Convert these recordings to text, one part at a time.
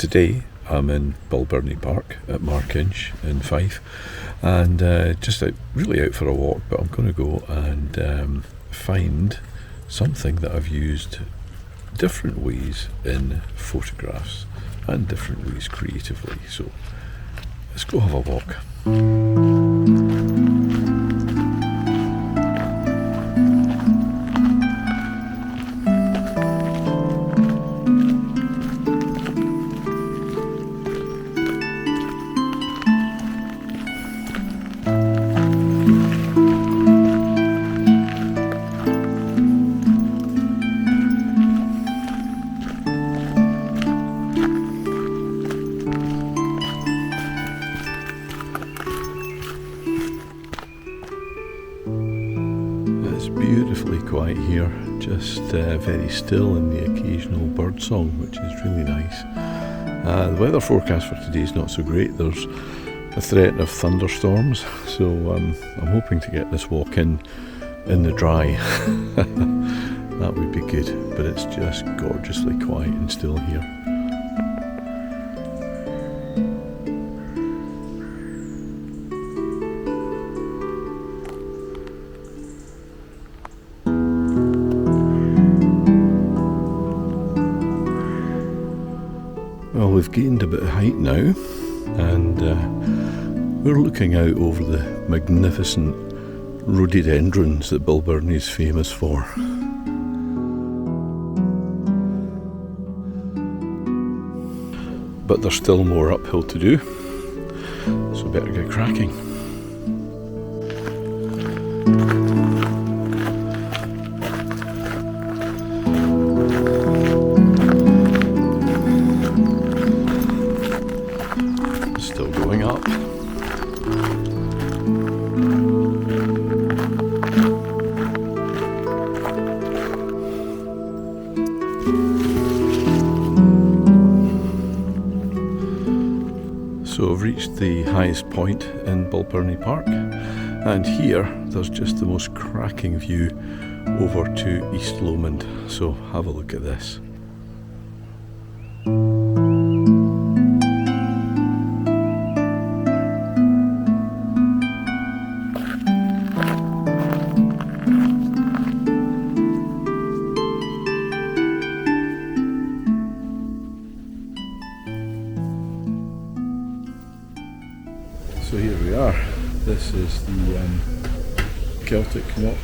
Today I'm in Balbirnie Park at Markinch in Fife, and just really out for a walk, but I'm going to go and find something that I've used different ways in photographs and different ways creatively. So let's go have a walk. Beautifully quiet here, just very still, and the occasional bird song, which is really nice. The weather forecast for today is not so great. There's a threat of thunderstorms, so I'm hoping to get this walk in the dry. That would be good, but it's just gorgeously quiet and still here. Well, we've gained a bit of height now, and we're looking out over the magnificent rhododendrons that Balbirnie is famous for. But there's still more uphill to do, so better get cracking. Still going up. So I've reached the highest point in Balbirnie Park, and here there's just the most cracking view over to East Lomond. So have a look at this. So here we are. This is the Celtic Knot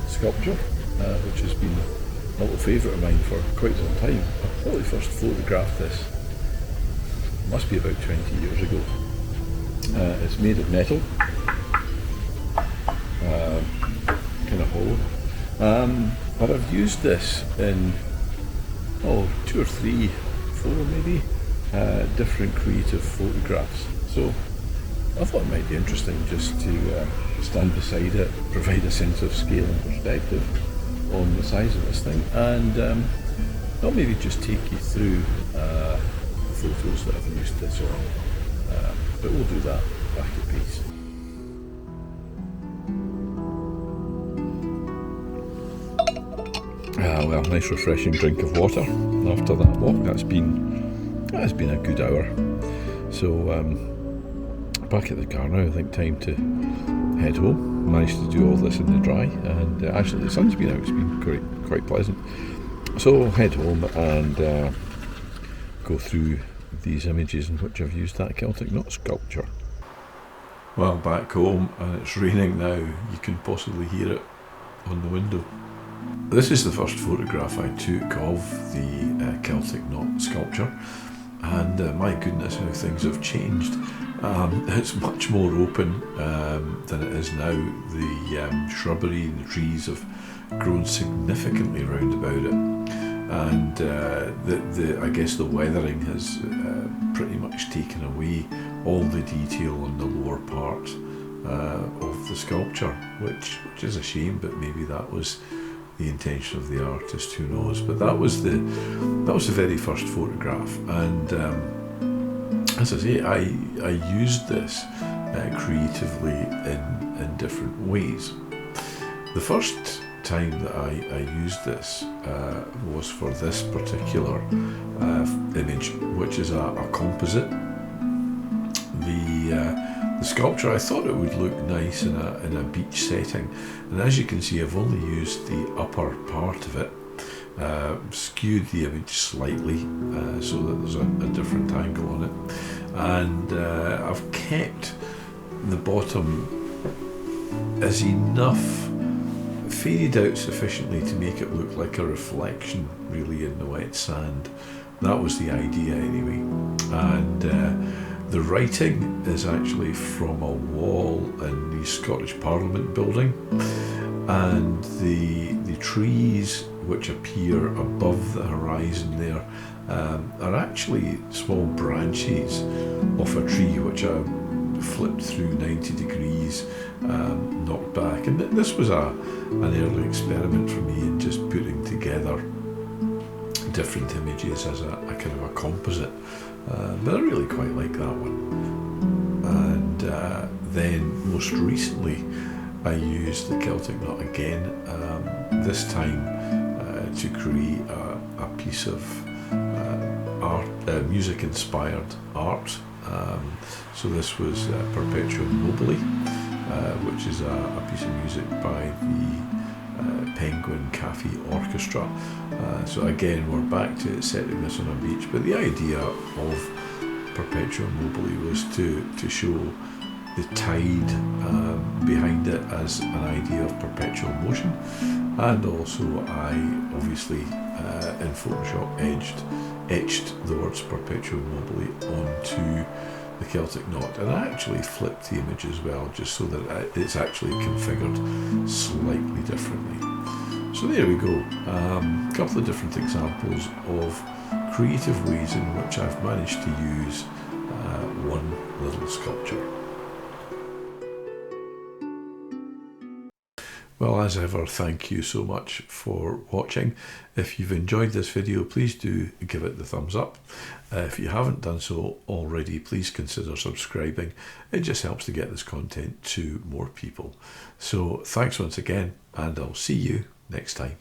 sculpture, which has been a little favourite of mine for quite some time. I probably first photographed this, must be about 20 years ago. It's made of metal, kind of hollow. But I've used this in 2 or 3, 4 maybe, different creative photographs. So I thought it might be interesting just to stand beside it, provide a sense of scale and perspective on the size of this thing, and I'll maybe just take you through the photos that I've used this on, but we'll do that back at peace. Well, nice refreshing drink of water after that walk. That's been a good hour. So back at the car now, I think time to head home. Managed to do all this in the dry, and actually the sun's been out, it's been quite pleasant. So head home and go through these images in which I've used that Celtic Knot sculpture. Well, back home, and it's raining now. You can possibly hear it on the window. This is the first photograph I took of the Celtic Knot sculpture, and my goodness, how things have changed. It's much more open than it is now. The shrubbery and the trees have grown significantly round about it, and I guess the weathering has pretty much taken away all the detail on the lower part of the sculpture, which is a shame, but maybe that was the intention of the artist, who knows. But that was the very first photograph, and as I say, I used this creatively in different ways. The first time that I used this was for this particular image, which is a composite. The sculpture, I thought it would look nice in a beach setting, and as you can see, I've only used the upper part of it, skewed the image slightly so that there's a different angle on it, and I've kept the bottom as enough faded out sufficiently to make it look like a reflection really in the wet sand. That was the idea anyway. And the writing is actually from a wall in the Scottish Parliament building, and the trees which appear above the horizon there are actually small branches of a tree which are flipped through 90 degrees, knocked back. And this was an early experiment for me in just putting together different images as a kind of a composite, but I really quite like that one. And then most recently I used the Celtic Knot again, this time to create a piece of art, music inspired art. So this was Perpetuum Mobile, which is a piece of music by the Penguin Cafe Orchestra. So again, we're back to setting this on a beach, but the idea of Perpetuum Mobile was to show the tide behind it as an idea of perpetual motion, and also I obviously in Photoshop etched the words Perpetuum Mobile onto the Celtic Knot, and I actually flipped the image as well, just so that it's actually configured slightly differently. So there we go, a couple of different examples of creative ways in which I've managed to use one little sculpture. Well, as ever, thank you so much for watching. If you've enjoyed this video, please do give it the thumbs up. If you haven't done so already, please consider subscribing. It just helps to get this content to more people. So thanks once again, and I'll see you next time.